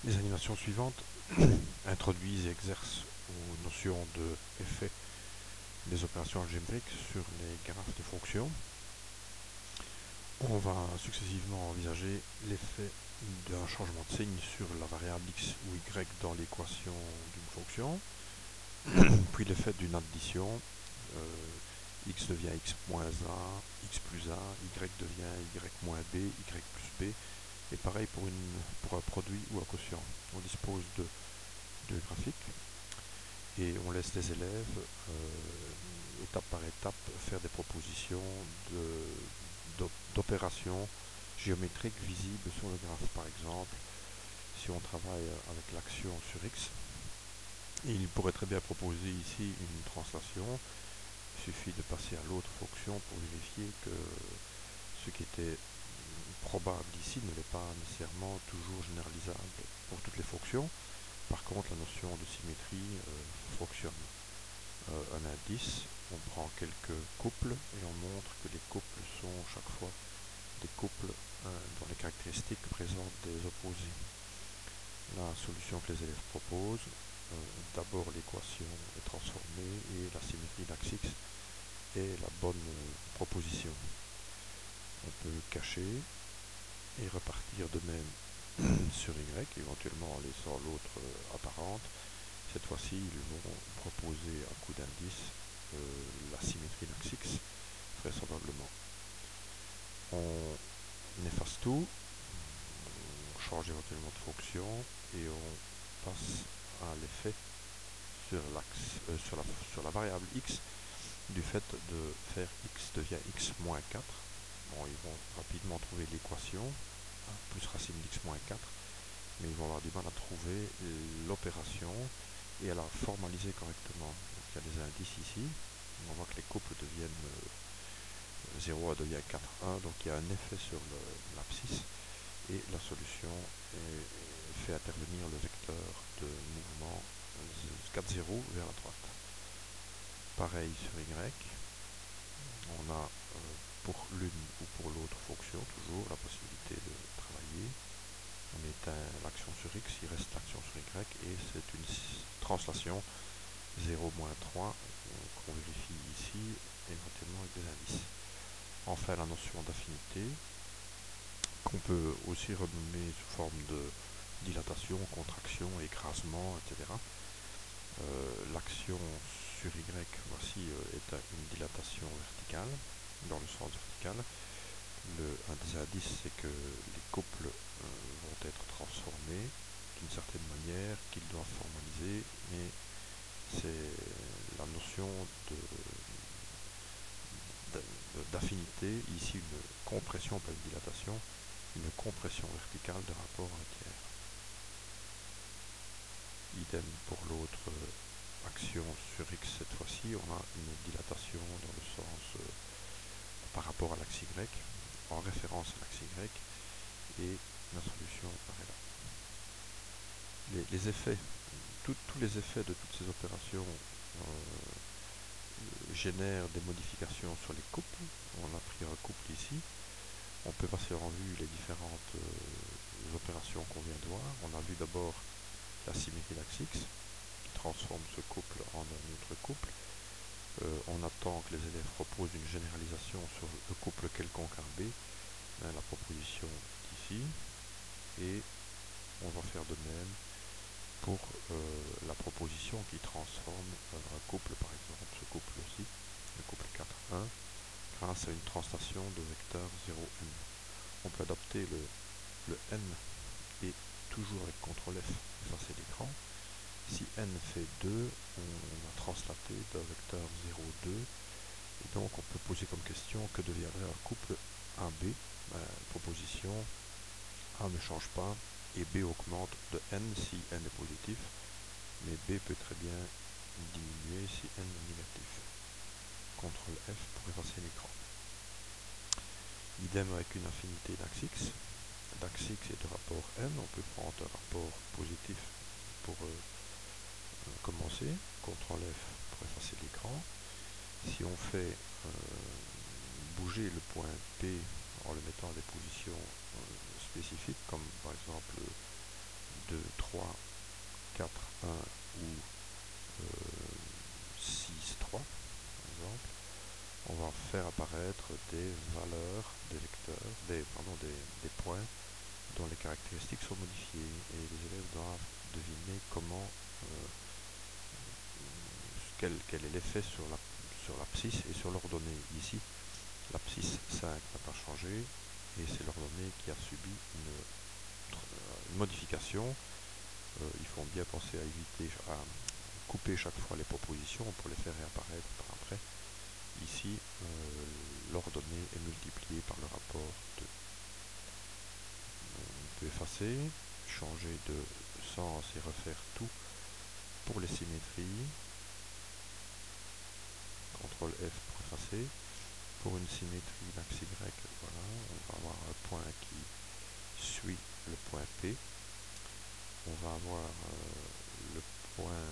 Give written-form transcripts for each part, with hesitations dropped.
Les animations suivantes introduisent et exercent aux notions de effet des opérations algébriques sur les graphes de fonctions. On va successivement envisager l'effet d'un changement de signe sur la variable x ou y dans l'équation d'une fonction, puis l'effet d'une addition, x devient x moins a, x plus a, y devient y moins b, y plus b, et pareil pour un produit ou un quotient. On dispose de deux graphiques et on laisse les élèves, étape par étape, faire des propositions d'opérations géométriques visibles sur le graphe. Par exemple, si on travaille avec l'action sur x, il pourrait très bien proposer ici une translation. Il suffit de passer à l'autre fonction pour vérifier que ce qui était probable ici ne l'est pas nécessairement toujours généralisable pour toutes les fonctions. Par contre, la notion de symétrie fonctionne. Un indice, on prend quelques couples et on montre que les couples sont chaque fois des couples dont les caractéristiques présentent des opposés. La solution que les élèves proposent, d'abord l'équation est transformée et la symétrie d'axe x est la bonne proposition. On peut cacher et repartir de même sur y, éventuellement en laissant l'autre apparente. Cette fois-ci, ils vont proposer un coup d'indice, la symétrie d'axe x, vraisemblablement. On efface tout, on change éventuellement de fonction et on passe à l'effet sur la variable x du fait de faire x devient x moins 4. Bon, ils vont rapidement trouver l'équation, plus racine d'x moins 4, mais ils vont avoir du mal à trouver l'opération et à la formaliser correctement. Donc, il y a des indices ici. On voit que les couples deviennent 0 devient 4, 1, donc il y a un effet sur l'abscisse et la solution fait intervenir le vecteur de mouvement 4, 0 vers la droite. Pareil sur y, on a pour l'une ou pour l'autre fonction toujours la possibilité de travailler. On éteint l'action sur x, il reste l'action sur y et c'est une translation 0-3 qu'on vérifie ici éventuellement avec des indices. Enfin, la notion d'affinité qu'on peut aussi renommer sous forme de dilatation, contraction, écrasement, etc. L'action sur y, voici, est une dilatation verticale, dans le sens vertical. Un des indices, c'est que les couples vont être transformés d'une certaine manière qu'ils doivent formaliser, mais c'est la notion d'affinité, ici une compression, pas une dilatation, une compression verticale de rapport à un tiers. Idem pour l'autre action sur x, cette fois-ci, on a une dilatation dans le sens par rapport à l'axe y, en référence à l'axe y, et la solution apparaît là. Les effets, tous les effets de toutes ces opérations génèrent des modifications sur les couples. On a pris un couple ici. On peut passer en revue les différentes opérations qu'on vient de voir. On a vu d'abord la symétrie d'axe x, qui transforme ce couple en un autre couple. On attend que les élèves proposent une généralisation sur le couple quelconque AB. La proposition est ici. Et on va faire de même pour la proposition qui transforme un couple, par exemple, ce couple-ci, le couple 4, 1, grâce à une translation de vecteur 0n. On peut adapter le n et toujours avec CTRL F, effacer l'écran. Si n fait 2, on a translaté d'un vecteur 0, 2, et donc on peut poser comme question que deviendrait un couple AB. Proposition A ne change pas et B augmente de n si n est positif, mais B peut très bien diminuer si n est négatif. CTRL F pour effacer l'écran. Idem avec une affinité d'axe x. D'axe x est de rapport n, on peut prendre un rapport positif pour commencer. CTRL F pour effacer l'écran. Si on fait bouger le point P en le mettant à des positions spécifiques, comme par exemple 2, 3, dont les caractéristiques sont modifiées et les élèves doivent deviner comment quel est l'effet sur l'abscisse et sur l'ordonnée. Ici, l'abscisse 5 n'a pas changé et c'est l'ordonnée qui a subi une modification. Il faut bien penser à couper chaque fois les propositions pour les faire réapparaître par après. Ici, l'ordonnée est multipliée par le rapport 2. On peut effacer, changer de sens et refaire tout pour les symétries. CTRL F pour effacer. Pour une symétrie d'axe Y, voilà, on va avoir un point qui suit le point P. On va avoir le point,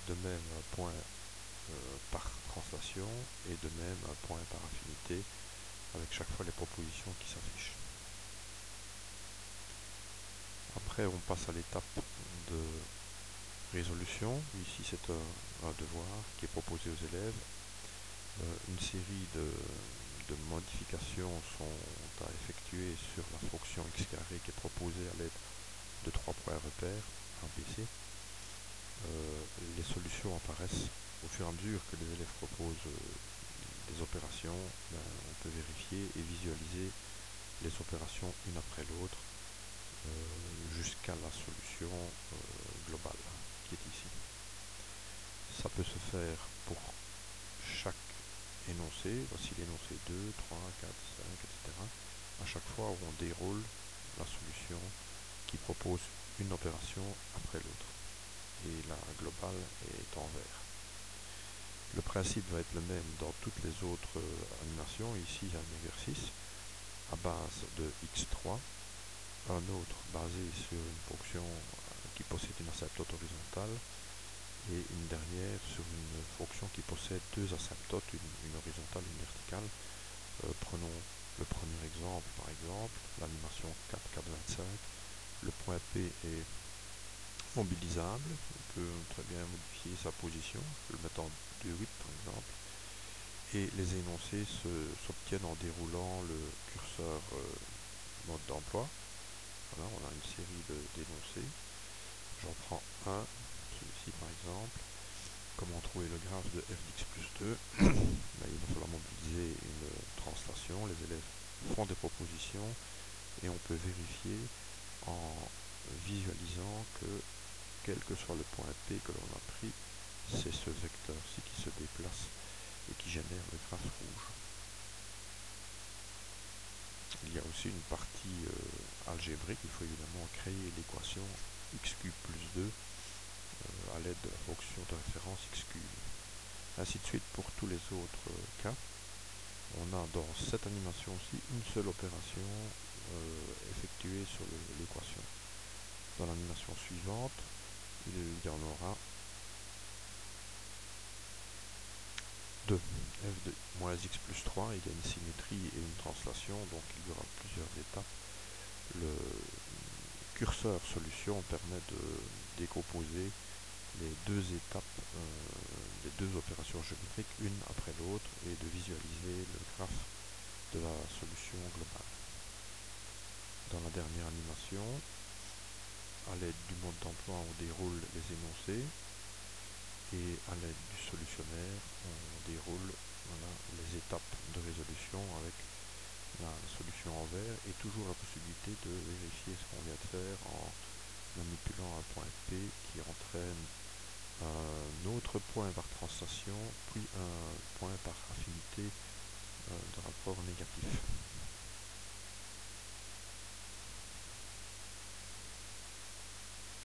de même un point par translation et de même un point par affinité avec chaque fois les propositions qui s'affichent. Après on passe à l'étape de résolution. Ici c'est un devoir qui est proposé aux élèves. Une série de modifications sont à effectuer sur la fonction x carré qui est proposée à l'aide de 3 points repères ABC. Les solutions apparaissent au fur et à mesure que les élèves proposent des opérations. On peut vérifier et visualiser les opérations une après l'autre jusqu'à la solution globale qui est ici. Ça peut se faire pour chaque énoncé. Voici l'énoncé 2, 3, 4, 5, etc. À chaque fois où on déroule la solution qui propose une opération après l'autre. Et la globale est en vert. Le principe va être le même dans toutes les autres animations. Ici, il y a un exercice à base de x3, un autre basé sur une fonction qui possède une asymptote horizontale et une dernière sur une fonction qui possède deux asymptotes, une horizontale et une verticale. Prenons le premier exemple, par exemple, l'animation 4, 4, 25. Le point P est mobilisable, on peut très bien modifier sa position, je peux le mettre en 2,8 par exemple, et les énoncés s'obtiennent en déroulant le curseur mode d'emploi. Voilà, on a une série d'énoncés. J'en prends un, celui-ci par exemple. Comment trouver le graphe de f d'x plus 2 il va falloir mobiliser une translation, les élèves font des propositions et on peut vérifier en visualisant que quel que soit le point P que l'on a pris, c'est ce vecteur-ci qui se déplace et qui génère le graphe rouge. Il y a aussi une partie algébrique, il faut évidemment créer l'équation x cube plus 2 à l'aide de la fonction de référence x cube. Ainsi de suite pour tous les autres cas. On a dans cette animation-ci une seule opération effectuée sur l'équation. Dans l'animation suivante, il y en aura 2. f de moins x plus 3, il y a une symétrie et une translation, donc il y aura plusieurs étapes. Le curseur solution permet de décomposer les deux étapes, les deux opérations géométriques, une après l'autre, et de visualiser le graphe de la solution globale. Dans la dernière animation, à l'aide du mode d'emploi, on déroule les énoncés et à l'aide du solutionnaire, on déroule les étapes de résolution avec la solution en vert et toujours la possibilité de vérifier ce qu'on vient de faire en manipulant un point P qui entraîne un autre point par translation, puis un point